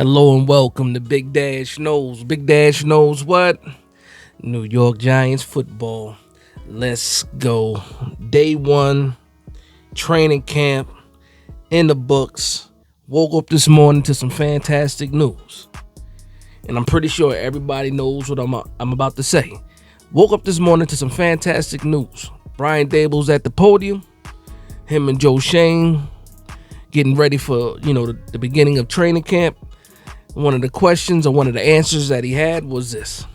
Hello and welcome to Big Dash Knows. Big Dash knows what? New York Giants football. Let's go. Day one, training camp, in the books. Woke up this morning to some fantastic news. And I'm pretty sure everybody knows what I'm about to say. Woke up this morning to some fantastic news. Brian Daboll's at the podium. Him and Joe Shane getting ready for, the beginning of training camp. One of the questions or one of the answers that he had was this.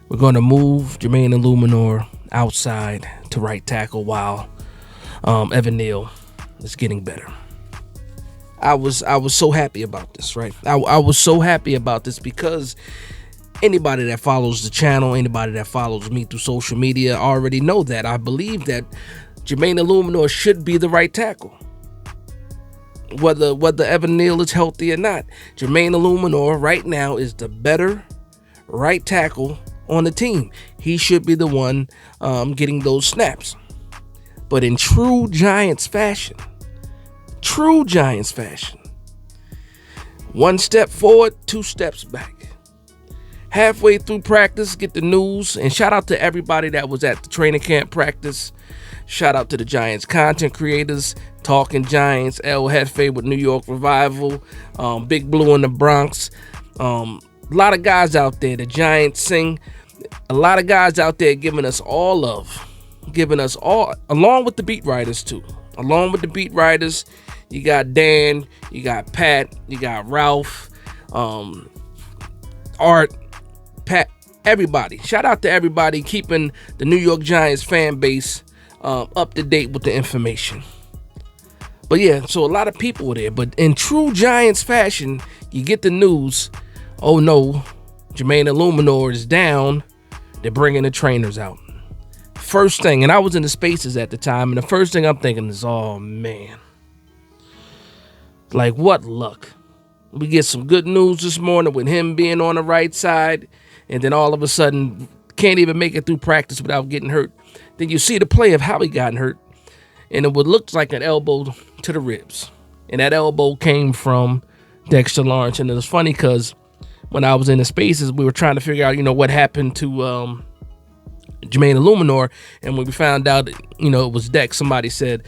We're going to move Jermaine Illuminor outside to right tackle while Evan Neal is getting better. I was so happy about this, right? I was so happy about this because anybody that follows the channel, anybody that follows me through social media already know that I believe that Jermaine Illuminor should be the right tackle. Whether Evan Neal is healthy or not, Jermaine Illuminor right now is the better right tackle on the team. He should be the one getting those snaps. But in true Giants fashion, one step forward, two steps back. Halfway through practice, get the news, and shout out to everybody that was at the training camp practice. Shout out to the Giants content creators, Talking Giants, El Jefe with New York Revival, Big Blue in the Bronx. A lot of guys out there, the Giants sing. A lot of guys out there giving us all love, along with the beat writers too. Along with the beat writers, you got Dan, you got Pat, you got Ralph, Art, Pat, everybody. Shout out to everybody keeping the New York Giants fan base up to date with the information. But yeah, so a lot of people were there. But in true Giants fashion, you get the news, oh no, Jermaine Illuminor is down. They're bringing the trainers out. First thing, and I was in the spaces at the time, and the first thing I'm thinking is, oh man, like what luck. We get some good news this morning with him being on the right side, and then all of a sudden can't even make it through practice without getting hurt. Then you see the play of how he got hurt, and it would look like an elbow to the ribs. And that elbow came from Dexter Lawrence. And it was funny because when I was in the spaces, we were trying to figure out, what happened to Jermaine Illuminor. And when we found out, it was Dex, somebody said,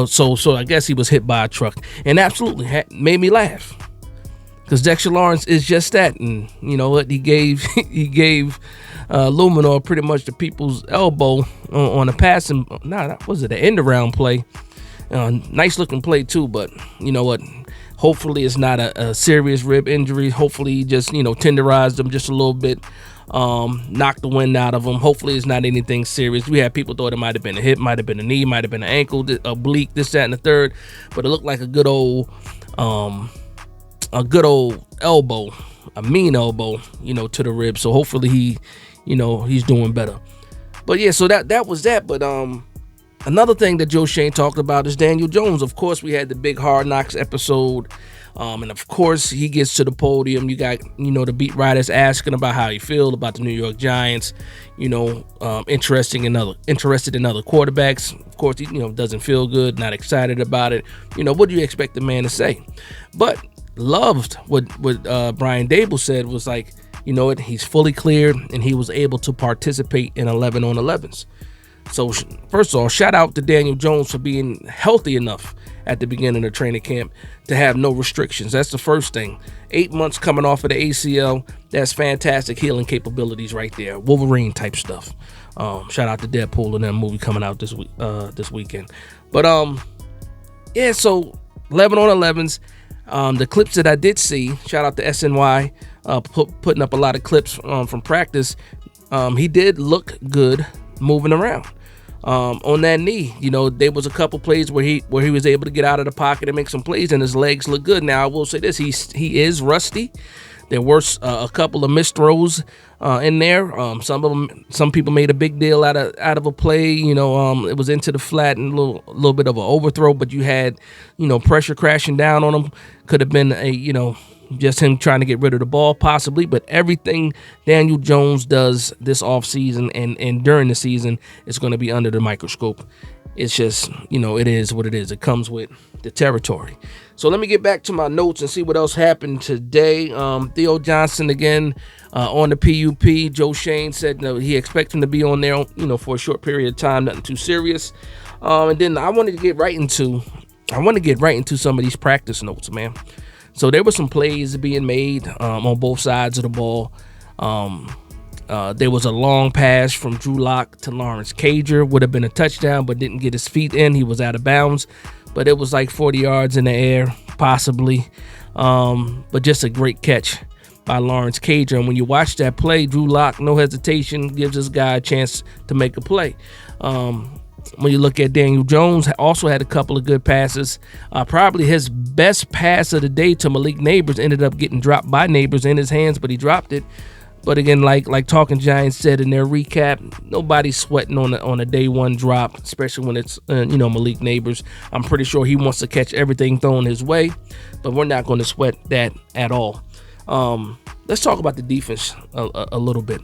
so I guess he was hit by a truck. And absolutely made me laugh. Because Dexter Lawrence is just that. And you know what? He gave Illuminor pretty much the people's elbow on a passing. That was it, an end around play. Nice looking play too, but you know what? Hopefully it's not a serious rib injury. Hopefully he just tenderized him just a little bit, knocked the wind out of him. Hopefully it's not anything serious. We had people thought it might have been a hip, might have been a knee, might have been an ankle, oblique, this, that, and the third. But it looked like a good old elbow, a mean elbow, to the rib. So hopefully he's doing better. But yeah, so that was that. But another thing that Joe Shane talked about is Daniel Jones. Of course, we had the big Hard Knocks episode. And of course, he gets to the podium. You got, the beat writers asking about how he feel about the New York Giants, interested in other quarterbacks. Of course, he, doesn't feel good, not excited about it. What do you expect the man to say? But loved what Brian Daboll said was like, he's fully cleared and he was able to participate in 11 on 11s. So first of all, shout out to Daniel Jones for being healthy enough at the beginning of training camp to have no restrictions. That's the first thing. 8 months coming off of the ACL. That's fantastic healing capabilities right there. Wolverine type stuff. Shout out to Deadpool and that movie coming out this weekend. But yeah, so 11 on 11s. The clips that I did see, shout out to SNY, putting up a lot of clips from practice. He did look good moving around. On that knee, there was a couple plays where he was able to get out of the pocket and make some plays, and his legs look good. Now I will say this: he is rusty. There were a couple of missed throws in there. Some people made a big deal out of a play. It was into the flat and a little bit of an overthrow, but you had pressure crashing down on him. Could have been just him trying to get rid of the ball, possibly. But everything Daniel Jones does this offseason and during the season is going to be under the microscope. it's just, it is what it is. It comes with the territory. So let me get back to my notes and see what else happened today. Theo Johnson again on the PUP. Joe Shane said he expects him to be on there, for a short period of time, nothing too serious. And then I want to get right into some of these practice notes, man. So there were some plays being made on both sides of the ball. There was a long pass from Drew Lock to Lawrence Cager. Would have been a touchdown, but didn't get his feet in. He was out of bounds. But it was like 40 yards in the air, possibly. But just a great catch by Lawrence Cager. And when you watch that play, Drew Lock, no hesitation, gives this guy a chance to make a play. When you look at Daniel Jones, also had a couple of good passes. Probably his best pass of the day to Malik Neighbors ended up getting dropped by Neighbors in his hands, but he dropped it. But again, like Talking Giants said in their recap, nobody's sweating on a day one drop, especially when it's Malik Neighbors. I'm pretty sure he wants to catch everything thrown his way, but we're not going to sweat that at all. Let's talk about the defense a little bit.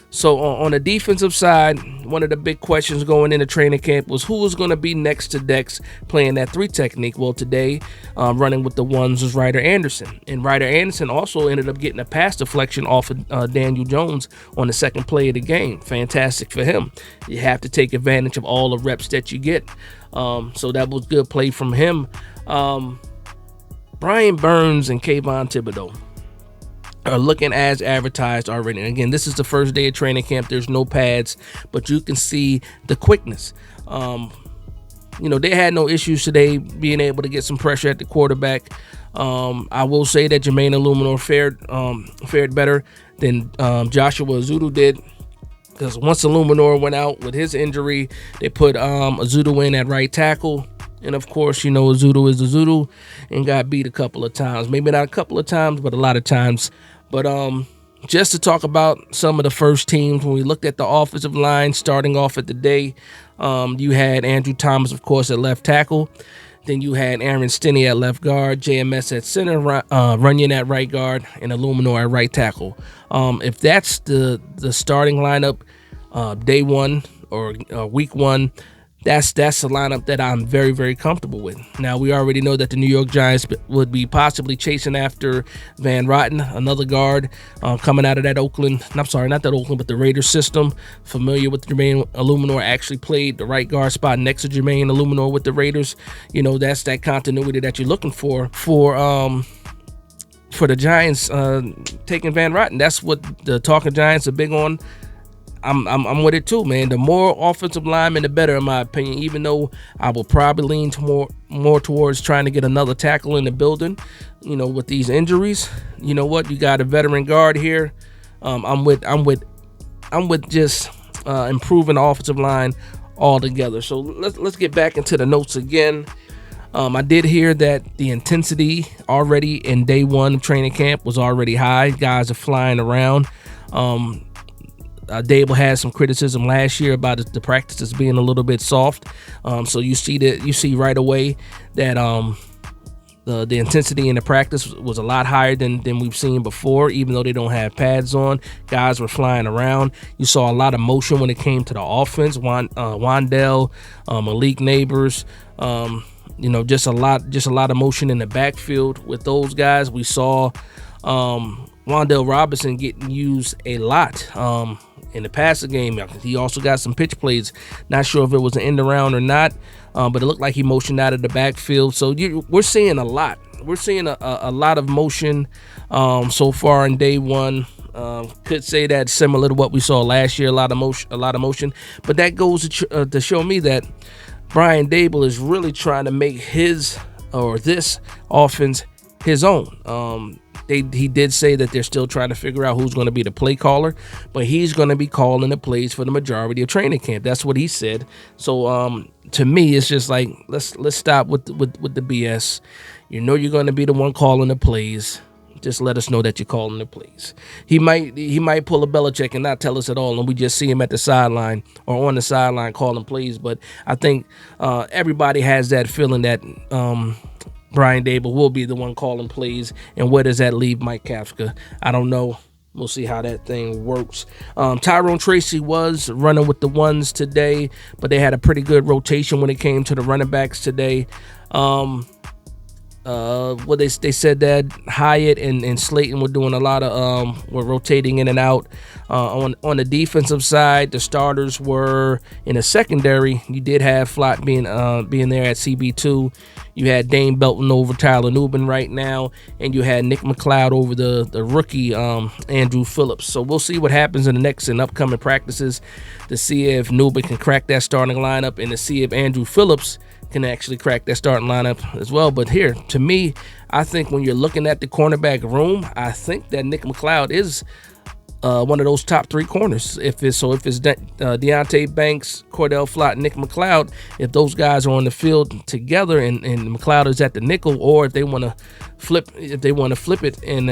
So on the defensive side, one of the big questions going into training camp was who was going to be next to Dex playing that 3 technique. Well, today, running with the ones was Ryder Anderson. And Ryder Anderson also ended up getting a pass deflection off of Daniel Jones on the second play of the game. Fantastic for him. You have to take advantage of all the reps that you get. So that was good play from him. Brian Burns and Kayvon Thibodeau are looking as advertised already. And again, this is the first day of training camp. There's no pads, but you can see the quickness. They had no issues today being able to get some pressure at the quarterback. I will say that Jermaine Illuminor fared better than Joshua Azudu did, because once Illuminor went out with his injury, they put Azudu in at right tackle. And of course, Azudu is Azudu and got beat a couple of times. Maybe not a couple of times, but a lot of times. But just to talk about some of the first teams, when we looked at the offensive line starting off at the day, you had Andrew Thomas, of course, at left tackle. Then you had Aaron Stinney at left guard, JMS at center, Runyon at right guard, and Illuminor at right tackle. If that's the starting lineup day one or week one, that's the lineup that I'm very, very comfortable with. Now, we already know that the New York Giants would be possibly chasing after Van Rotten, another guard coming out of that Oakland. I'm sorry, not that Oakland, but the Raiders system. Familiar with Jermaine Illuminor, actually played the right guard spot next to Jermaine Illuminor with the Raiders. That's that continuity that you're looking for the Giants taking Van Rotten. That's what the Talking Giants are big on. I'm with it too, man. The more offensive linemen, the better, in my opinion. Even though I will probably lean more towards trying to get another tackle in the building, with these injuries. You know what? You got a veteran guard here. I'm with just improving the offensive line altogether. So let's get back into the notes again. I did hear that the intensity already in day one of training camp was already high. Guys are flying around. Dable had some criticism last year about the practices being a little bit soft. So you see right away that the intensity in the practice was a lot higher than we've seen before. Even though they don't have pads on, guys were flying around. You saw a lot of motion when it came to the offense. Wandell, Malik Neighbors, just a lot of motion in the backfield with those guys. We saw Wandell Robinson getting used a lot in the passing game. He also got some pitch plays. Not sure if it was an end around or not, but it looked like he motioned out of the backfield. So we're seeing a lot. We're seeing a lot of motion so far in day one. Could say that similar to what we saw last year. A lot of motion. But that goes to show me that Brian Dable is really trying to make this offense his own. He did say that they're still trying to figure out who's going to be the play caller, but he's going to be calling the plays for the majority of training camp. That's what he said. So to me, it's just like let's stop with the BS. You're going to be the one calling the plays. Just let us know that you're calling the plays. He might pull a Belichick and not tell us at all, and we just see him at the sideline or on the sideline calling plays. But I think everybody has that feeling that Brian Dable will be the one calling plays. And where does that leave Mike Kafka? I don't know. We'll see how that thing works. Tyrone Tracy was running with the ones today, but they had a pretty good rotation when it came to the running backs today. Well, they said that Hyatt and Slayton were doing a lot of were rotating in and out. On the defensive side, the starters were in the secondary. You did have Flott being there at CB2. You had Dane Belton over Tyler Nubin right now, and you had Nick McLeod over the rookie Andrew Phillips. So we'll see what happens in the next and upcoming practices to see if Nubin can crack that starting lineup and to see if Andrew Phillips can actually crack that starting lineup as well. But here, to me, I think when you're looking at the cornerback room, I think that Nick McLeod is one of those top 3 corners. If it's Deontay Banks, Cordell Flott, Nick McLeod, if those guys are on the field together and McLeod is at the nickel, or if they want to flip it and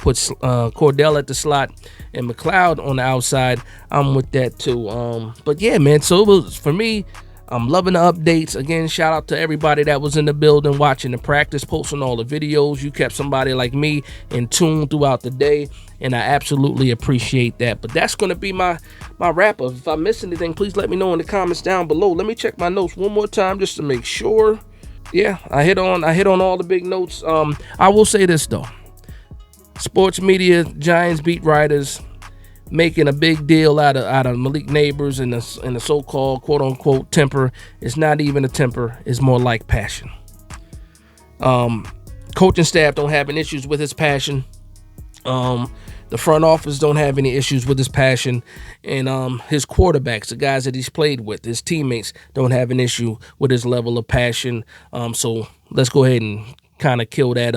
put Cordell at the slot and McLeod on the outside, I'm with that too. But yeah, man, so it was, for me, I'm loving the updates. Again, shout out to everybody that was in the building watching the practice, posting all the videos. You kept somebody like me in tune throughout the day, and I absolutely appreciate that. But that's going to be my wrap up. If I missed anything, please let me know in the comments down below. Let me check my notes one more time just to make sure. Yeah, I hit on all the big notes. I will say this though. Sports media, Giants beat writers, making a big deal out of Malik Neighbors and the so-called quote-unquote temper. It's not even a temper. It's more like passion. Coaching staff don't have any issues with his passion. The front office don't have any issues with his passion. And his quarterbacks, the guys that he's played with, his teammates, don't have an issue with his level of passion. So let's go ahead and kind of kill that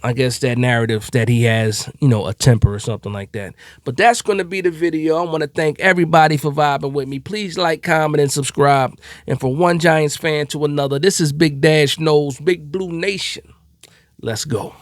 I guess that narrative that he has, a temper or something like that. But that's going to be the video. I want to thank everybody for vibing with me. Please like, comment, and subscribe. And from one Giants fan to another, this is Big Dash Knows, Big Blue Nation. Let's go.